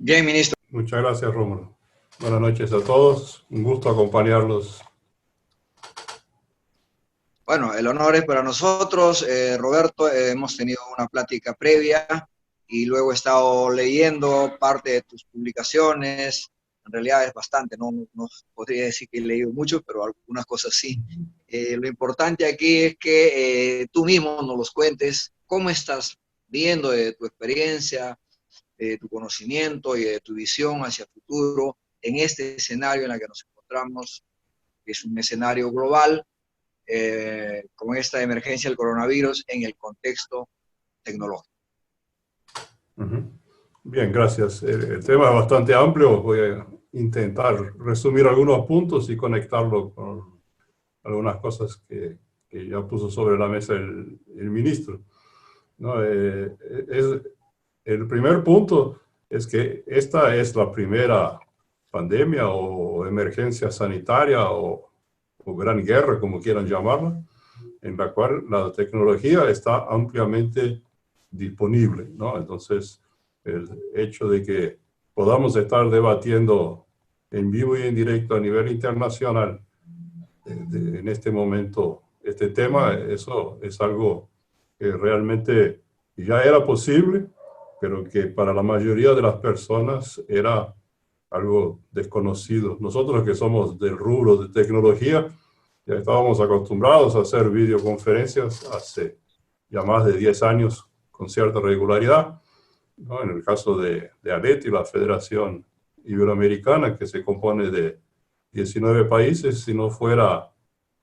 Bien, ministro. Muchas gracias, Rómulo. Buenas noches a todos. Un gusto acompañarlos. Bueno, el honor es para nosotros. Roberto, hemos tenido una plática previa y luego he estado leyendo parte de tus publicaciones. En realidad es bastante, no podría decir que he leído mucho, pero algunas cosas sí. Lo importante aquí es que tú mismo nos los cuentes cómo estás viendo de tu experiencia, de tu conocimiento y de tu visión hacia el futuro en este escenario en el que nos encontramos, que es un escenario global, con esta emergencia del coronavirus en el contexto tecnológico. Bien, gracias. El tema es bastante amplio. Voy a intentar resumir algunos puntos y conectarlo con algunas cosas que ya puso sobre la mesa el ministro. ¿No? El primer punto es que esta es la primera pandemia o emergencia sanitaria o gran guerra, como quieran llamarla, en la cual la tecnología está ampliamente disponible, ¿no? Entonces, el hecho de que podamos estar debatiendo en vivo y en directo a nivel internacional en este momento este tema, eso es algo que realmente ya era posible, pero que para la mayoría de las personas era algo desconocido. Nosotros que somos del rubro de tecnología, ya estábamos acostumbrados a hacer videoconferencias hace ya más de 10 años con cierta regularidad, ¿no? En el caso de ALETI, la Federación Iberoamericana, que se compone de 19 países, si no fuera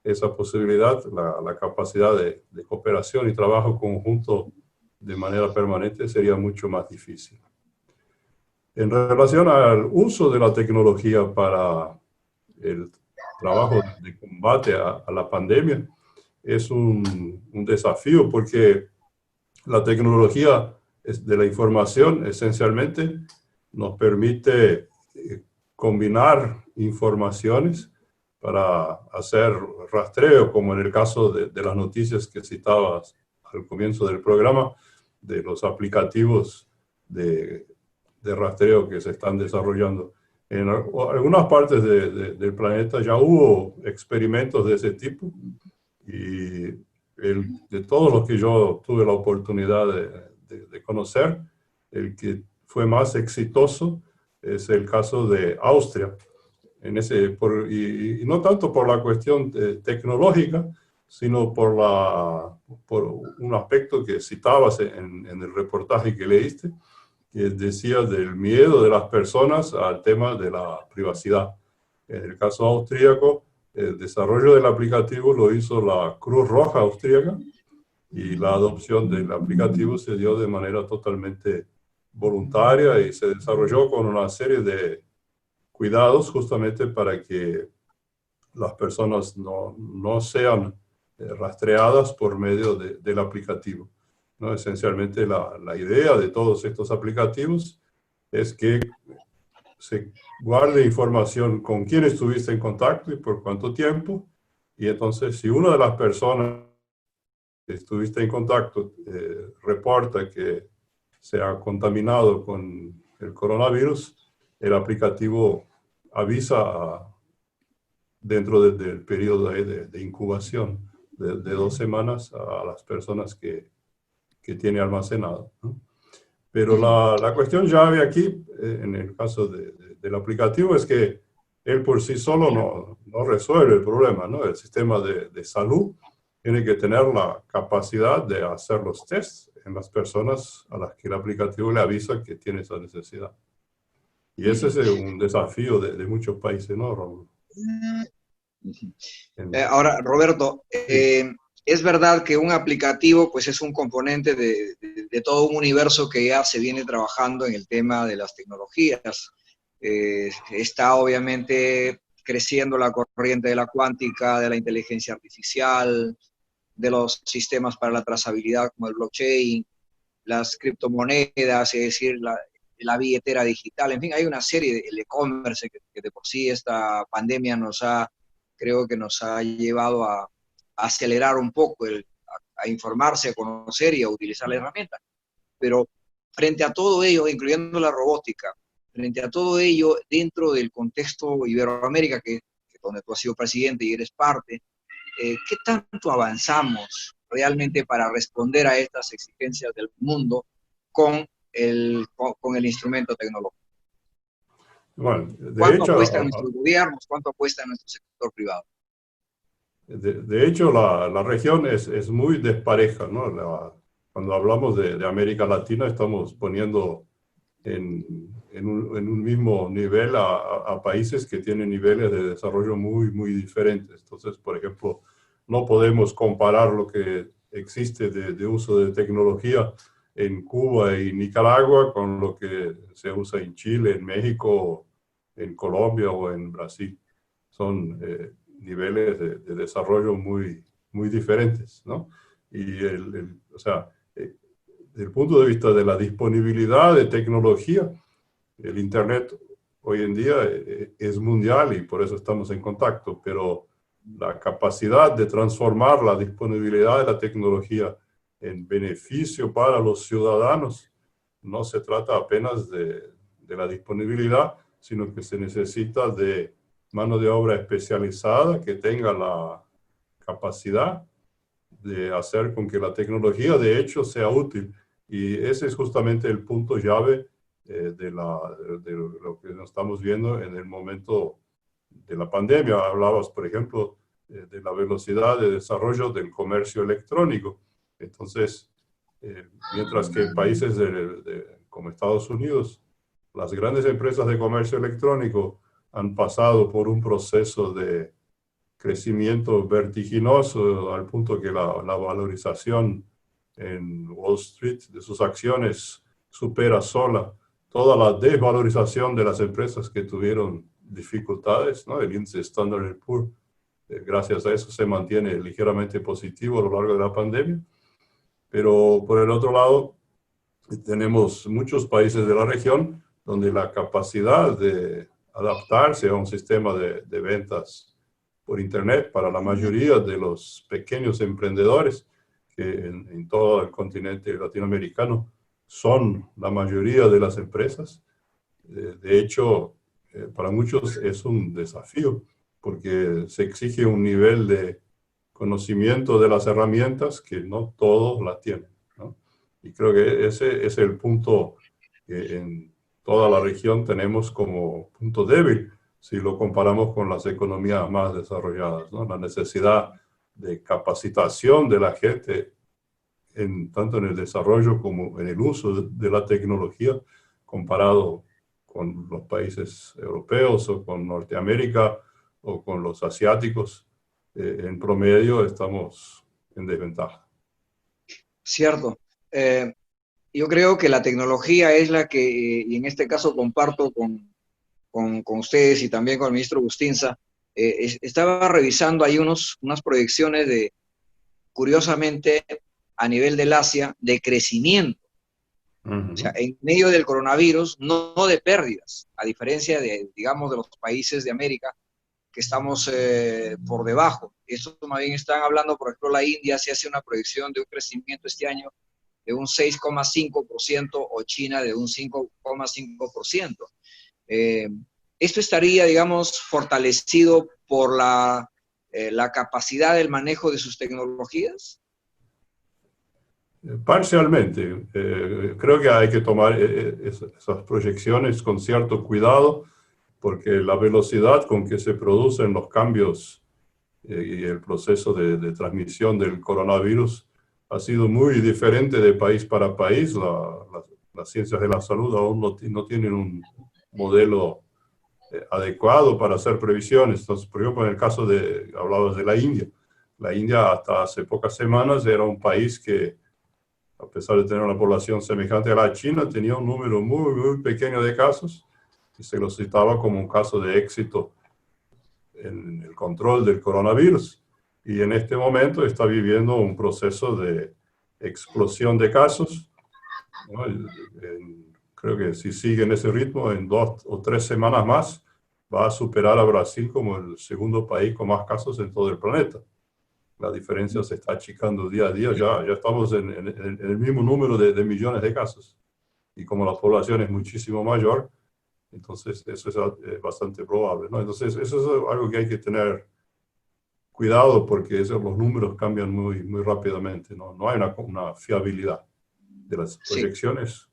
esa posibilidad, la capacidad de cooperación y trabajo conjunto de manera permanente sería mucho más difícil. En relación al uso de la tecnología para el trabajo de combate a la pandemia, es un desafío porque la tecnología de la información esencialmente nos permite combinar informaciones para hacer rastreo, como en el caso de las noticias que citabas al comienzo del programa, de los aplicativos de rastreo que se están desarrollando. En algunas partes del planeta ya hubo experimentos de ese tipo y de todos los que yo tuve la oportunidad de conocer, el que fue más exitoso es el caso de Austria. Y no tanto por la cuestión tecnológica, sino por un aspecto que citabas en el reportaje que leíste, que decía del miedo de las personas al tema de la privacidad. En el caso austríaco, el desarrollo del aplicativo lo hizo la Cruz Roja austríaca y la adopción del aplicativo se dio de manera totalmente voluntaria y se desarrolló con una serie de cuidados justamente para que las personas no sean rastreadas por medio del aplicativo, ¿no? Esencialmente la idea de todos estos aplicativos es que se guarde información con quién estuviste en contacto y por cuánto tiempo, y entonces si una de las personas que estuviste en contacto reporta que se ha contaminado con el coronavirus, el aplicativo avisa dentro del periodo de incubación de 2 semanas a las personas que tiene almacenado, ¿no? Pero la cuestión llave aquí, en el caso del aplicativo, es que él por sí solo no resuelve el problema, ¿no? El sistema de salud tiene que tener la capacidad de hacer los tests en las personas a las que el aplicativo le avisa que tiene esa necesidad. Y ese es un desafío de muchos países, ¿no, Raúl? Ahora, Roberto, Sí. es verdad que un aplicativo pues, es un componente de todo un universo que ya se viene trabajando en el tema de las tecnologías. Está obviamente creciendo la corriente de la cuántica, de la inteligencia artificial, de los sistemas para la trazabilidad como el blockchain, las criptomonedas, es decir, la billetera digital. En fin, hay una serie del e-commerce que de por sí esta pandemia creo que nos ha llevado a acelerar un poco, a informarse, a conocer y a utilizar la herramienta. Pero frente a todo ello, incluyendo la robótica, frente a todo ello, dentro del contexto Iberoamérica, donde tú has sido presidente y eres parte, ¿qué tanto avanzamos realmente para responder a estas exigencias del mundo con el instrumento tecnológico? Bueno, ¿Cuánto apuestan nuestros gobiernos? ¿Cuánto apuesta nuestro sector privado? de hecho la región es muy despareja, ¿no? Cuando hablamos de América Latina, estamos poniendo en un mismo nivel a países que tienen niveles de desarrollo muy diferentes. Entonces, por ejemplo, no podemos comparar lo que existe de uso de tecnología en Cuba y Nicaragua con lo que se usa en Chile, en México, en Colombia o en Brasil. Son niveles de desarrollo muy diferentes, ¿no? Y o sea, desde el punto de vista de la disponibilidad de tecnología, el Internet hoy en día es mundial y por eso estamos en contacto, pero la capacidad de transformar la disponibilidad de la tecnología en beneficio para los ciudadanos no se trata apenas de la disponibilidad, sino que se necesita de mano de obra especializada que tenga la capacidad de hacer con que la tecnología de hecho sea útil. Y ese es justamente el punto llave de lo que estamos viendo en el momento de la pandemia. Hablabas, por ejemplo, de la velocidad de desarrollo del comercio electrónico. Entonces, mientras que en países como Estados Unidos, las grandes empresas de comercio electrónico han pasado por un proceso de crecimiento vertiginoso al punto que la valorización en Wall Street de sus acciones supera sola toda la desvalorización de las empresas que tuvieron dificultades, ¿no? El índice Standard & Poor's, gracias a eso se mantiene ligeramente positivo a lo largo de la pandemia. Pero por el otro lado, tenemos muchos países de la región donde la capacidad de adaptarse a un sistema de ventas por Internet para la mayoría de los pequeños emprendedores que en todo el continente latinoamericano son la mayoría de las empresas. De hecho, para muchos es un desafío porque se exige un nivel de conocimiento de las herramientas que no todos las tienen, ¿no? Y creo que ese es el punto que en toda la región tenemos como punto débil si lo comparamos con las economías más desarrolladas, ¿no? La necesidad de capacitación de la gente, tanto en el desarrollo como en el uso de la tecnología, comparado con los países europeos o con Norteamérica o con los asiáticos, en promedio estamos en desventaja. Cierto. Yo creo que la tecnología es la que, y en este caso comparto con ustedes y también con el ministro Bustinza, estaba revisando ahí unas proyecciones curiosamente, a nivel del Asia, de crecimiento. O sea, en medio del coronavirus, no de pérdidas, a diferencia digamos, de los países de América, que estamos por debajo. Esto más bien están hablando, por ejemplo, la India se hace una proyección de un crecimiento este año de un 6,5% o China de un 5,5%. Esto estaría, digamos, fortalecido por la capacidad del manejo de sus tecnologías. Parcialmente. Creo que hay que tomar esas proyecciones con cierto cuidado, porque la velocidad con que se producen los cambios y el proceso de transmisión del coronavirus ha sido muy diferente de país para país. Las ciencias de la salud aún no tienen un modelo adecuado para hacer previsiones. Entonces, por ejemplo, en el caso hablabas de la India. La India hasta hace pocas semanas era un país que, a pesar de tener una población semejante a la China, tenía un número muy pequeño de casos y se lo citaba como un caso de éxito en el control del coronavirus. Y en este momento está viviendo un proceso de explosión de casos, ¿no? Creo que si sigue en ese ritmo, en 2 o 3 semanas más, va a superar a Brasil como el segundo país con más casos en todo el planeta. La diferencia se está achicando día a día, ya estamos en el mismo número de millones de casos. Y como la población es muchísimo mayor, Entonces, eso es bastante probable, ¿no? Entonces, eso es algo que hay que tener cuidado porque los números cambian muy rápidamente, ¿no? No hay una fiabilidad de las proyecciones.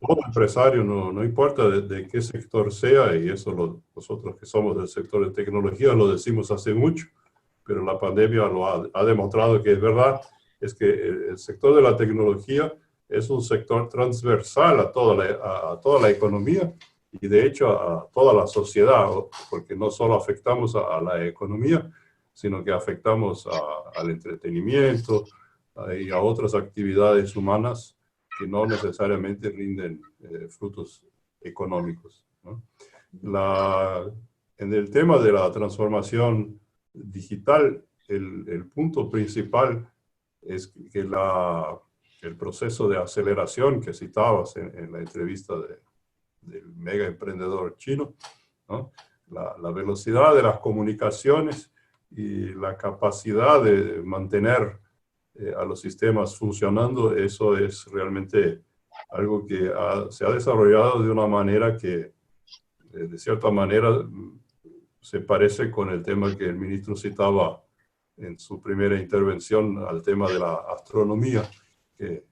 Todo empresario, no importa de qué sector sea, y eso nosotros que somos del sector de tecnología lo decimos hace mucho, pero la pandemia lo ha demostrado que es verdad, es que el sector de la tecnología es un sector transversal a toda la economía y de hecho a toda la sociedad, porque no solo afectamos a la economía, sino que afectamos al entretenimiento y a otras actividades humanas que no necesariamente rinden frutos económicos, ¿no? En el tema de la transformación digital, el punto principal es que el proceso de aceleración que citabas en la entrevista del mega emprendedor chino, ¿no? La velocidad de las comunicaciones y la capacidad de mantener a los sistemas funcionando, eso es realmente algo que se ha desarrollado de una manera que, de cierta manera, se parece con el tema que el ministro citaba en su primera intervención al tema de la astronomía, que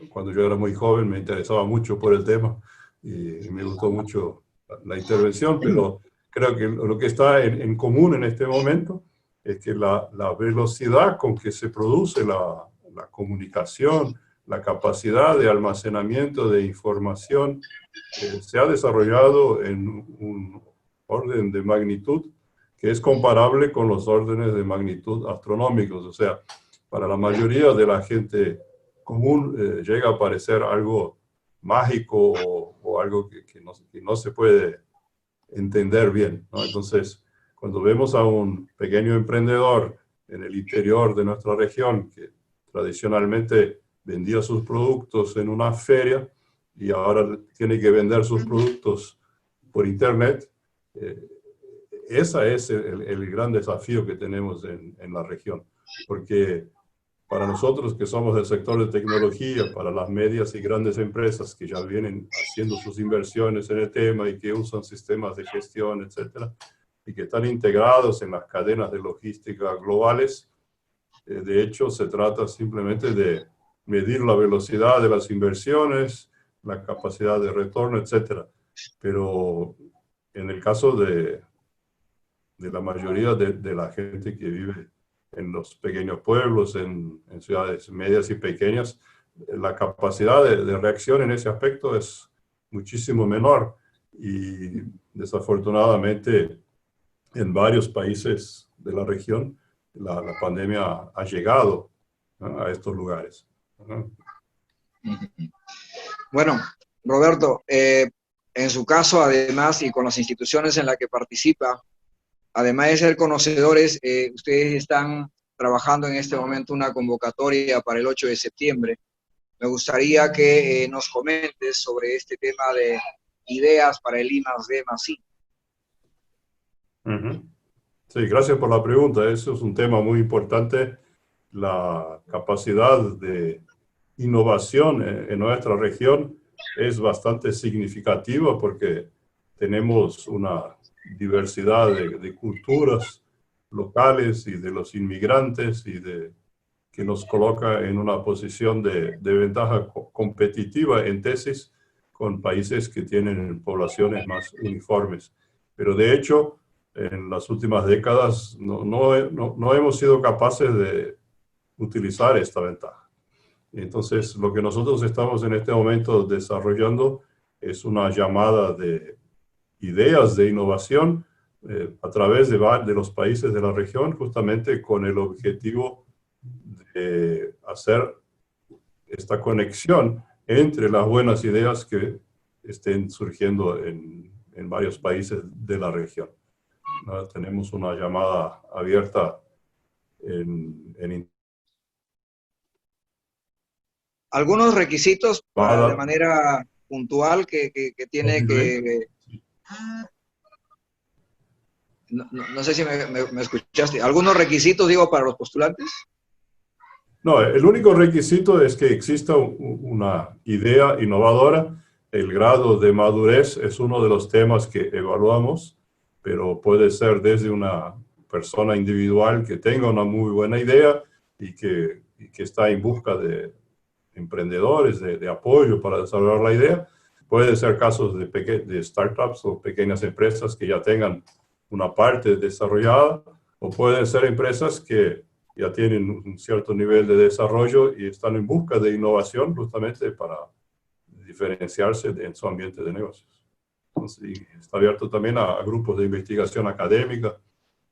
cuando yo era muy joven me interesaba mucho por el tema y me gustó mucho la intervención, pero creo que lo que está en común en este momento es que la velocidad con que se produce la comunicación, la capacidad de almacenamiento de información, se ha desarrollado en un orden de magnitud que es comparable con los órdenes de magnitud astronómicos. O sea, para la mayoría de la gente común llega a parecer algo mágico o algo que no se puede entender bien, ¿no? Entonces, cuando vemos a un pequeño emprendedor en el interior de nuestra región que tradicionalmente vendía sus productos en una feria y ahora tiene que vender sus productos por internet, ese es el gran desafío que tenemos en la región, porque para nosotros que somos del sector de tecnología, para las medias y grandes empresas que ya vienen haciendo sus inversiones en el tema y que usan sistemas de gestión, etcétera, y que están integrados en las cadenas de logística globales, de hecho se trata simplemente de medir la velocidad de las inversiones, la capacidad de retorno, etcétera. Pero en el caso de la mayoría de la gente que vive en los pequeños pueblos, en ciudades medias y pequeñas, la capacidad de reacción en ese aspecto es muchísimo menor y desafortunadamente en varios países de la región la pandemia ha llegado, ¿no?, a estos lugares. Bueno, Roberto, en su caso además y con las instituciones en las que participa, además de ser conocedores, ustedes están trabajando en este momento una convocatoria para el 8 de septiembre. Me gustaría que nos comentes sobre este tema de ideas para el I+D+I. Sí, gracias por la pregunta. Eso es un tema muy importante. La capacidad de innovación en nuestra región es bastante significativa porque tenemos una diversidad de culturas locales y de los inmigrantes que nos coloca en una posición de ventaja competitiva en tesis con países que tienen poblaciones más uniformes. Pero de hecho, en las últimas décadas no hemos sido capaces de utilizar esta ventaja. Entonces, lo que nosotros estamos en este momento desarrollando es una llamada de ideas de innovación a través de los países de la región, justamente con el objetivo de hacer esta conexión entre las buenas ideas que estén surgiendo en varios países de la región, ¿no? Tenemos una llamada abierta en Algunos requisitos de manera puntual que tiene que... No sé si me escuchaste. ¿Algunos requisitos, digo, para los postulantes? No, el único requisito es que exista una idea innovadora. El grado de madurez es uno de los temas que evaluamos, pero puede ser desde una persona individual que tenga una muy buena idea y que está en busca de emprendedores, de apoyo para desarrollar la idea. Puede ser casos de startups o pequeñas empresas que ya tengan una parte desarrollada, o pueden ser empresas que ya tienen un cierto nivel de desarrollo y están en busca de innovación justamente para diferenciarse en su ambiente de negocios. Entonces, y está abierto también a grupos de investigación académica,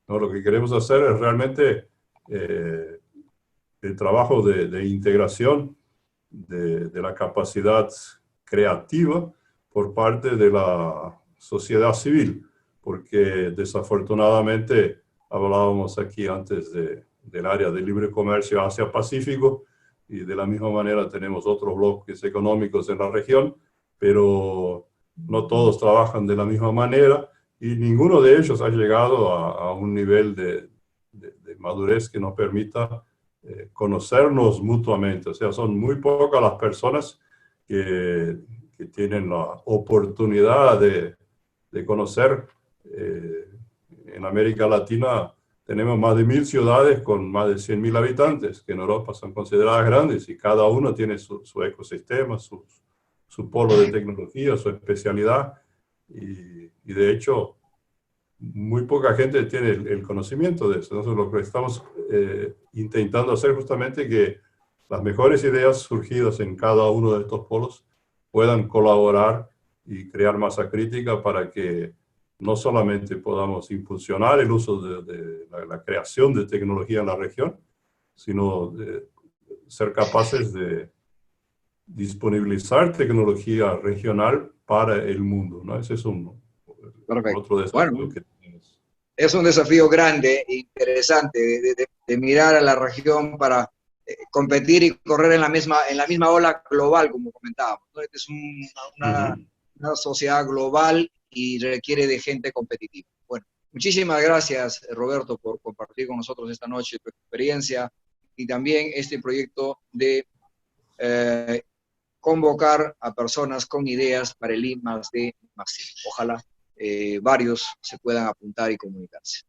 ¿no? Lo que queremos hacer es realmente el trabajo de integración de la capacidad creativa por parte de la sociedad civil, porque desafortunadamente hablábamos aquí antes del área de libre comercio Asia-Pacífico, y de la misma manera tenemos otros bloques económicos en la región, pero no todos trabajan de la misma manera y ninguno de ellos ha llegado a un nivel de madurez que nos permita conocernos mutuamente. O sea, son muy pocas las personas que tienen la oportunidad de conocer. En América Latina tenemos más de 1000 ciudades con más de 100.000 habitantes, que en Europa son consideradas grandes, y cada uno tiene su ecosistema, su polo de tecnología, su especialidad, y de hecho muy poca gente tiene el conocimiento de eso. Entonces, lo que estamos intentando hacer justamente que las mejores ideas surgidas en cada uno de estos polos puedan colaborar y crear masa crítica para que no solamente podamos impulsionar el uso de la creación de tecnología en la región, sino de ser capaces de disponibilizar tecnología regional para el mundo, ¿no? Ese es Perfecto. otro Bueno, desafío que tenemos. es un desafío grande e interesante de mirar a la región para competir y correr en la misma ola global, como comentábamos, ¿no? Esta es una sociedad global y requiere de gente competitiva. Bueno, muchísimas gracias, Roberto, por compartir con nosotros esta noche tu experiencia y también este proyecto de convocar a personas con ideas para el I+D+I. Ojalá varios se puedan apuntar y comunicarse.